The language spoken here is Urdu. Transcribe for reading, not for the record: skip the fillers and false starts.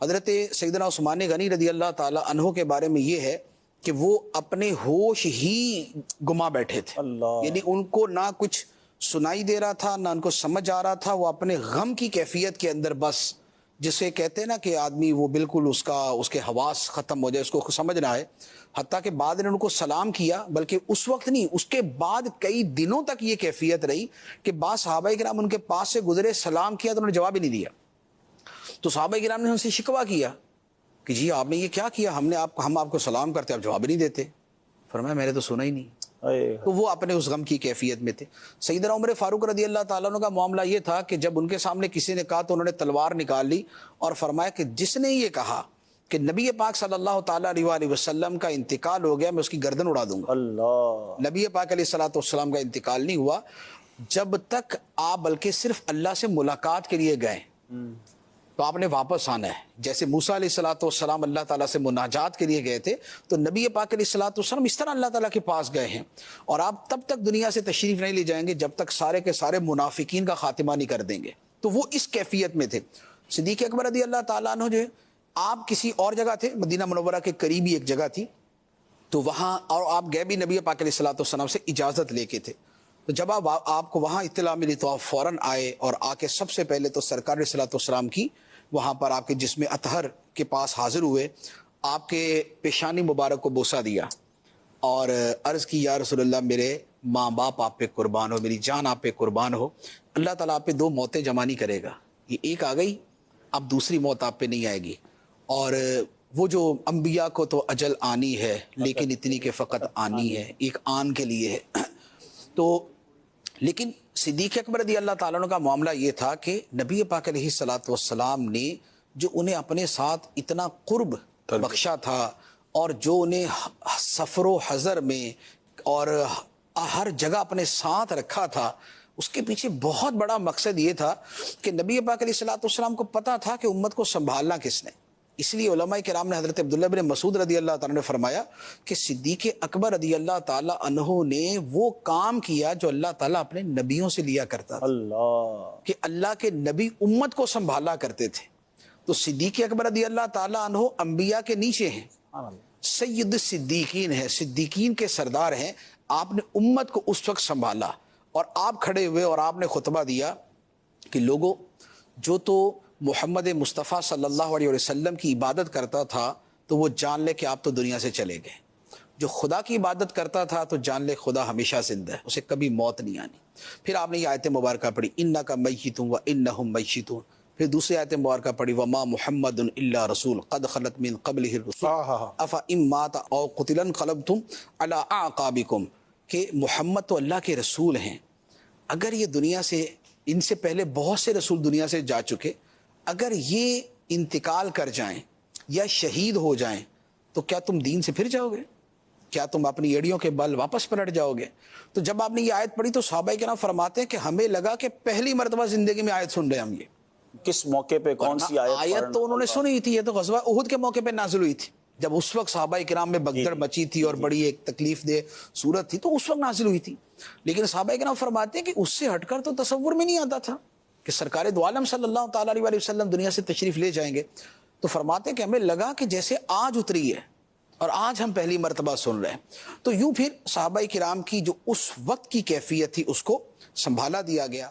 حضرت سیدنا عثمان غنی رضی اللہ تعالی عنہ کے بارے میں یہ ہے کہ وہ اپنے ہوش ہی گما بیٹھے تھے. یعنی ان کو نہ کچھ سنائی دے رہا تھا نہ ان کو سمجھ آ رہا تھا. وہ اپنے غم کی کیفیت کے اندر بس جسے کہتے ہیں نا کہ آدمی وہ بالکل اس کے حواس ختم ہو جائے, اس کو سمجھ نہ آئے. حتیٰ کہ بعد نے ان کو سلام کیا, بلکہ اس وقت نہیں, اس کے بعد کئی دنوں تک یہ کیفیت رہی کہ بعض صحابہ کرام ان کے پاس سے گزرے, سلام کیا تو انہوں نے جواب ہی نہیں دیا. تو صحابہ کرام نے ان سے شکوہ کیا کہ جی آپ نے یہ کیا کیا, ہم آپ کو سلام کرتے آپ جواب نہیں دیتے. فرمایا میں نے تو سنا ہی نہیں. تو وہ اپنے اس غم کی کیفیت میں تھے. سیدنا عمر فاروق رضی اللہ تعالیٰ عنہ کا معاملہ یہ تھا کہ جب ان کے سامنے کسی نے کہا تو انہوں نے تلوار نکال لی اور فرمایا کہ جس نے یہ کہا کہ نبی پاک صلی اللہ تعالیٰ علیہ وسلم کا انتقال ہو گیا, میں اس کی گردن اڑا دوں گا. نبی پاک علیہ الصلوۃ والسلام کا انتقال نہیں ہوا جب تک آپ بلکہ صرف اللہ سے ملاقات کے لیے گئے تو آپ نے واپس آنا ہے. جیسے موسیٰ علیہ الصلوۃ والسلام اللہ تعالیٰ سے مناجات کے لیے گئے تھے تو نبی پاک علیہ الصلوۃ والسلام اس طرح اللہ تعالیٰ کے پاس گئے ہیں, اور آپ تب تک دنیا سے تشریف نہیں لے جائیں گے جب تک سارے کے سارے منافقین کا خاتمہ نہیں کر دیں گے. تو وہ اس کیفیت میں تھے. صدیق اکبر رضی اللہ تعالیٰ عنہ جو ہے, آپ کسی اور جگہ تھے, مدینہ منورہ کے قریبی ایک جگہ تھی, تو وہاں اور آپ گئے بھی نبی پاک علیہ الصلوۃ والسلام سے اجازت لے کے تھے. تو جب آپ کو وہاں اطلاع ملی تو آپ فوراً آئے اور آ کے سب سے پہلے تو سرکار علیہ الصلوۃ والسلام کی وہاں پر آپ کے جسم اطہر کے پاس حاضر ہوئے, آپ کے پیشانی مبارک کو بوسہ دیا اور عرض کی یا رسول اللہ میرے ماں باپ آپ پہ قربان ہو, میری جان آپ پہ قربان ہو, اللہ تعالیٰ آپ پہ دو موتیں جمع نہیں کرے گا. یہ ایک آ گئی, اب دوسری موت آپ پہ نہیں آئے گی. اور وہ جو انبیاء کو تو اجل آنی ہے لیکن اتنی کہ فقط آنی ہے, ایک آن کے لیے ہے. تو لیکن صدیق اکبر رضی اللہ تعالیٰ عنہ کا معاملہ یہ تھا کہ نبی پاک علیہ الصلوۃ والسلام نے جو انہیں اپنے ساتھ اتنا قرب بخشا تھا اور جو انہیں سفر و حضر میں اور ہر جگہ اپنے ساتھ رکھا تھا, اس کے پیچھے بہت بڑا مقصد یہ تھا کہ نبی پاک علیہ الصلوۃ والسلام کو پتہ تھا کہ امت کو سنبھالنا کس نے. اس لیے علماء کرام نے حضرت عبداللہ بن مسعود رضی اللہ تعالیٰ نے فرمایا کہ صدیق اکبر رضی اللہ تعالیٰ عنہ نے وہ کام کیا جو اللہ تعالیٰ اپنے نبیوں سے لیا کرتا تھا, کہ اللہ کے نبی امت کو سنبھالا کرتے تھے. تو صدیق اکبر رضی اللہ تعالیٰ عنہ انبیاء کے نیچے ہیں, سید الصدیقین ہیں, صدیقین کے سردار ہیں. آپ نے امت کو اس وقت سنبھالا اور آپ کھڑے ہوئے اور آپ نے خطبہ دیا کہ لوگوں, جو تو محمد مصطفیٰ صلی اللہ علیہ وسلم کی عبادت کرتا تھا تو وہ جان لے کہ آپ تو دنیا سے چلے گئے. جو خدا کی عبادت کرتا تھا تو جان لے خدا ہمیشہ زندہ ہے, اسے کبھی موت نہیں آنی. پھر آپ نے یہ آیت مبارکہ پڑھی انک میت وانہم میتون. پھر دوسری آیت مبارکہ پڑھی وما محمد الا رسول قد خلت من قبلہ الرسل افان مات او قتلا انقلبتم علی اعقابکم, کہ محمد تو اللہ کے رسول ہیں, اگر یہ دنیا سے, ان سے پہلے بہت سے رسول دنیا سے جا چکے, اگر یہ انتقال کر جائیں یا شہید ہو جائیں تو کیا تم دین سے پھر جاؤ گے؟ کیا تم اپنی ایڑیوں کے بل واپس پلٹ جاؤ گے؟ تو جب آپ نے یہ آیت پڑھی تو صحابہ کرام فرماتے ہیں کہ ہمیں لگا کہ پہلی مرتبہ زندگی میں آیت سن رہے ہیں ہم. یہ کس موقع پہ کون سی آیت تو انہوں نے سنی تھی, یہ تو غزوہ احد کے موقع پہ نازل ہوئی تھی, جب اس وقت صحابہ کرام میں بگدڑ مچی تھی اور بڑی ایک تکلیف دہ صورت تھی, تو اس وقت نازل ہوئی تھی. لیکن صحابہ کرام فرماتے ہیں کہ اس سے ہٹ کر تو تصور میں نہیں آتا تھا کہ سرکار دو عالم صلی اللہ تعالیٰ علیہ وسلم دنیا سے تشریف لے جائیں گے. تو فرماتے ہیں کہ ہمیں لگا کہ جیسے آج اتری ہے اور آج ہم پہلی مرتبہ سن رہے ہیں. تو یوں پھر صحابہ کرام کی جو اس وقت کی کیفیت تھی اس کو سنبھالا دیا گیا.